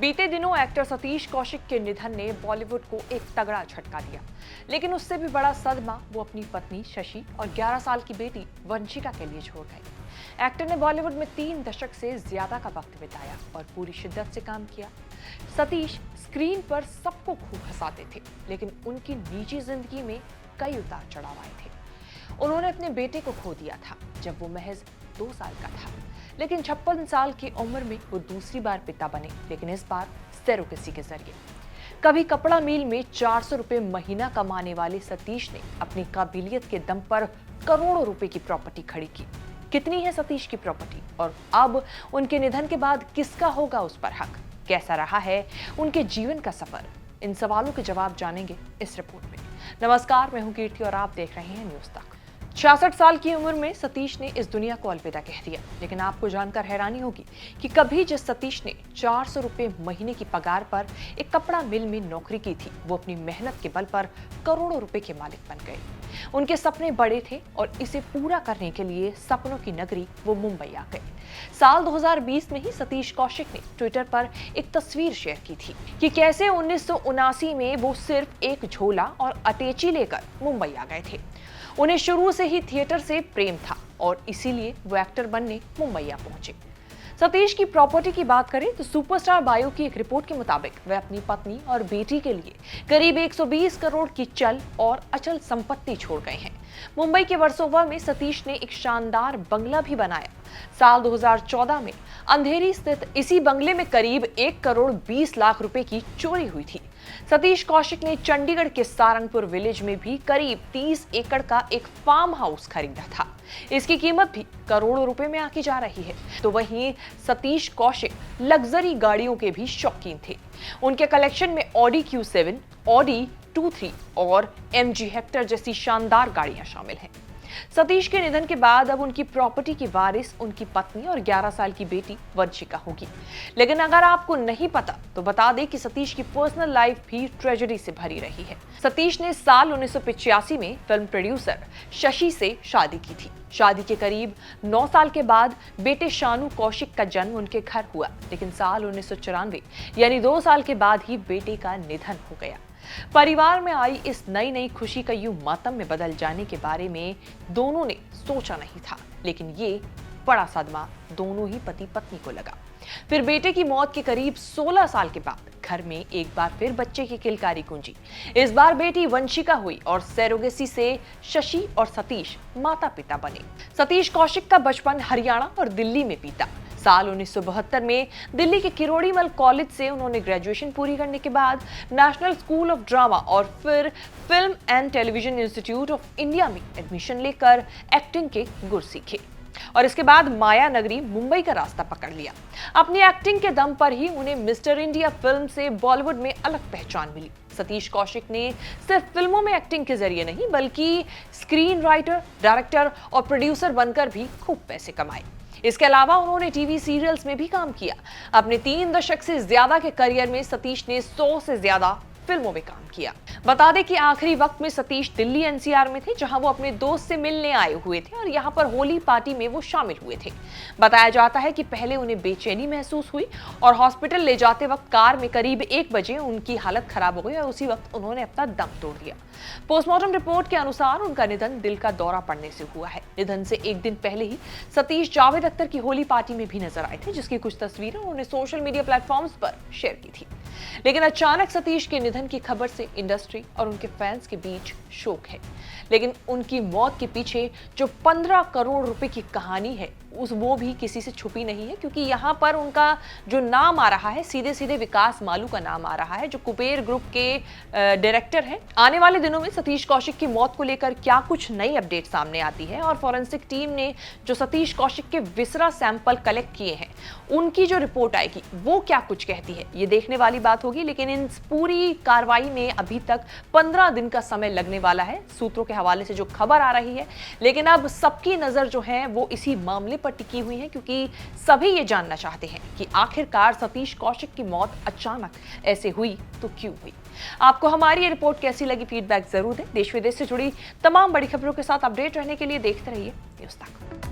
बीते दिनों एक्टर सतीश कौशिक के निधन ने बॉलीवुड को एक तगड़ा झटका दिया, लेकिन उससे भी बड़ा सदमा वो अपनी पत्नी शशि और 11 साल की बेटी वंशिका के लिए छोड़ गए। एक्टर ने बॉलीवुड में 3 दशक से ज्यादा का वक्त बिताया और पूरी शिद्दत से काम किया। सतीश स्क्रीन पर सबको खूब हंसाते थे, लेकिन उनकी निजी जिंदगी में कई उतार चढ़ाव आए थे। उन्होंने अपने बेटे को खो दिया था जब वो महज 2 साल का था, लेकिन 56 साल की उम्र में वो दूसरी बार पिता बने, लेकिन इस बार सरोगेसी के जरिए। कभी कपड़ा मिल में 400 रुपए महीना कमाने वाले सतीश ने अपनी काबिलियत के दम पर करोड़ों रुपए की प्रॉपर्टी खड़ी की। कितनी है सतीश की प्रॉपर्टी और अब उनके निधन के बाद किसका होगा उस पर हक? कैसा रहा है उनके जीवन का सफर? इन सवालों के जवाब जानेंगे इस रिपोर्ट में। नमस्कार, मैं हूं कीर्ति और आप देख रहे हैं न्यूज़ तक। 66 साल की उम्र में सतीश ने इस दुनिया को अलविदा कह दिया, लेकिन आपको जानकर हैरानी होगी कि कभी जिस सतीश ने 400 रुपए महीने की पगार पर एक कपड़ा मिल में नौकरी की थी, वो अपनी मेहनत के बल पर करोड़ों रुपए के मालिक बन गए। उनके सपने बड़े थे और इसे पूरा करने के लिए सपनों की नगरी वो मुंबई आ गए। साल 2020 में ही सतीश कौशिक ने ट्विटर पर एक तस्वीर शेयर की थी कि कैसे 1979 में वो सिर्फ एक झोला और अटैची लेकर मुंबई आ गए थे। उन्हें शुरू से ही थिएटर से प्रेम था और इसीलिए वो एक्टर बनने मुंबई आ पहुंचे। सतीश की प्रॉपर्टी की बात करें तो सुपरस्टार बायो की एक रिपोर्ट के मुताबिक वह अपनी पत्नी और बेटी के लिए करीब 120 करोड़ की चल और अचल संपत्ति छोड़ गए हैं। मुंबई के वर्सोवा में सतीश ने एक शानदार बंगला भी बनाया। साल 2014 में अंधेरी स्थित इसी बंगले में करीब 1 करोड़ 20 लाख रुपए की चोरी हुई थी। सतीश कौशिक ने चंडीगढ़ के सारंगपुर विलेज में भी करीब 30 एकड़ का एक फार्म हाउस खरीदा था। इसकी कीमत भी करोड़ों रुपए में आकी जा रही है। तो वहीं सतीश कौशिक लग्जरी गाड़ियों के भी शौकीन थे। उनके कलेक्शन में ऑडी Q7, ऑडी Q3 और MG हेक्टर जैसी शानदार गाड़ियां शामिल हैं। सतीश के निधन के बाद अब उनकी प्रॉपर्टी की वारिस उनकी पत्नी और 11 साल की बेटी वंशिका होगी। लेकिन अगर आपको नहीं पता तो बता दें कि सतीश की पर्सनल लाइफ भी ट्रेजेडी से भरी रही है। सतीश ने साल 1985 में फिल्म प्रोड्यूसर शशि से शादी की थी। शादी के करीब 9 साल के बाद बेटे शानू कौशिक का जन्म उनके घर हुआ, लेकिन साल 1994 यानी 2 साल के बाद ही बेटे का निधन हो गया। परिवार में आई इस नई खुशी का यूं मातम में बदल जाने के बारे में दोनों ने सोचा नहीं था, लेकिन ये बड़ा सदमा दोनों ही पति पत्नी को लगा। फिर बेटे की मौत के करीब 16 साल के बाद घर में एक बार फिर बच्चे की किलकारी गूंजी। इस बार बेटी वंशिका हुई और सरोगेसी से शशि और सतीश माता पिता बने। सतीश कौशिक का बचपन हरियाणा और दिल्ली में बीता। साल 1972 में दिल्ली के किरोड़ीमल कॉलेज से उन्होंने ग्रेजुएशन पूरी करने के बाद नेशनल स्कूल ऑफ ड्रामा और फिर film and television institute of India में एडमिशन लेकर एक्टिंग के गुर सीखे और इसके बाद माया नगरी मुंबई का रास्ता पकड़ लिया। अपनी एक्टिंग के दम पर ही उन्हें मिस्टर इंडिया फिल्म से बॉलीवुड में अलग पहचान मिली। सतीश कौशिक ने सिर्फ फिल्मों में एक्टिंग के जरिए नहीं बल्कि स्क्रीन राइटर, डायरेक्टर और प्रोड्यूसर बनकर भी खूब पैसे कमाए। इसके अलावा उन्होंने टीवी सीरियल्स में भी काम किया। अपने 3 दशक से ज्यादा के करियर में सतीश ने 100 से ज्यादा फिल्मों में काम किया। बता दें कि आखिरी वक्त में सतीश दिल्ली NCR में थे, जहां वो अपने दोस्त से मिलने आए हुए थे और यहां पर होली पार्टी में वो शामिल हुए थे। बताया जाता है कि पहले उन्हें बेचैनी महसूस हुई और हॉस्पिटल ले जाते वक्त कार में करीब 1 बजे उनकी हालत खराब हो गई और उसी वक्त उन्होंने अपना दम तोड़ दिया। पोस्टमार्टम रिपोर्ट के अनुसार उनका निधन दिल का दौरा पड़ने से हुआ है। निधन से एक दिन पहले ही सतीश जावेद अख्तर की होली पार्टी में भी नजर आए थे, जिसकी कुछ तस्वीरें उन्होंने सोशल मीडिया प्लेटफॉर्म्स पर शेयर की थी। लेकिन अचानक सतीश के निधन की खबर से इंडस्ट्री और उनके फैंस के बीच शोक है। लेकिन उनकी मौत के पीछे जो 15 करोड़ रुपए की कहानी है वो भी किसी से छुपी नहीं है, क्योंकि यहाँ पर उनका जो नाम आ रहा है सीधे सीधे विकास मालू का नाम आ रहा है, जो कुबेर ग्रुप के डायरेक्टर हैं। आने वाले दिनों में सतीश कौशिक की मौत को लेकर क्या कुछ नई अपडेट सामने आती है और फॉरेंसिक टीम ने जो सतीश कौशिक के विसरा सैंपल कलेक्ट किए हैं उनकी जो रिपोर्ट आएगी वो क्या कुछ कहती है, ये देखने वाली बात होगी। लेकिन इन पूरी कार्रवाई में अभी तक 15 दिन का समय लगने वाला है, सूत्रों के हवाले से जो खबर आ रही है। लेकिन अब सबकी नजर जो है वो इसी मामले पर टिकी हुई है, क्योंकि सभी ये जानना चाहते हैं कि आखिरकार सतीश कौशिक की मौत अचानक ऐसे हुई तो क्यों हुई। आपको हमारी ये रिपोर्ट कैसी लगी, फीडबैक जरूर दें। देश विदेश से जुड़ी तमाम बड़ी खबरों के साथ अपडेट रहने के लिए देखते रहिए न्यूज़ तक।